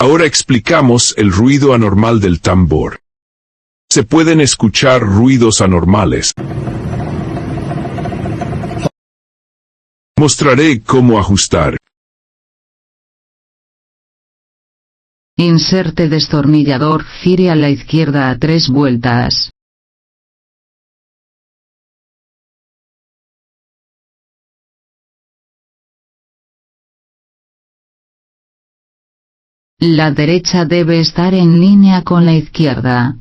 Ahora explicamos el ruido anormal del tambor. Se pueden escuchar ruidos anormales. Mostraré cómo ajustar. Inserte destornillador, gire a la izquierda a 3 vueltas. La derecha debe estar en línea con la izquierda.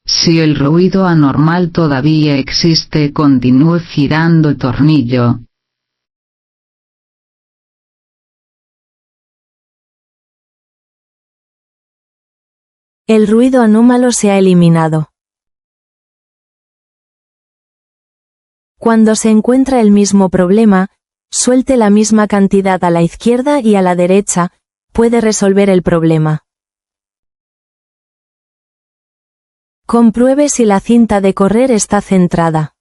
Si el ruido anormal todavía existe, continúe girando el tornillo. El ruido anómalo se ha eliminado. Cuando se encuentra el mismo problema, suelte la misma cantidad a la izquierda y a la derecha, puede resolver el problema. Compruebe si la cinta de correr está centrada.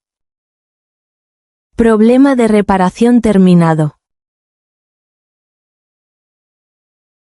Problema de reparación terminado.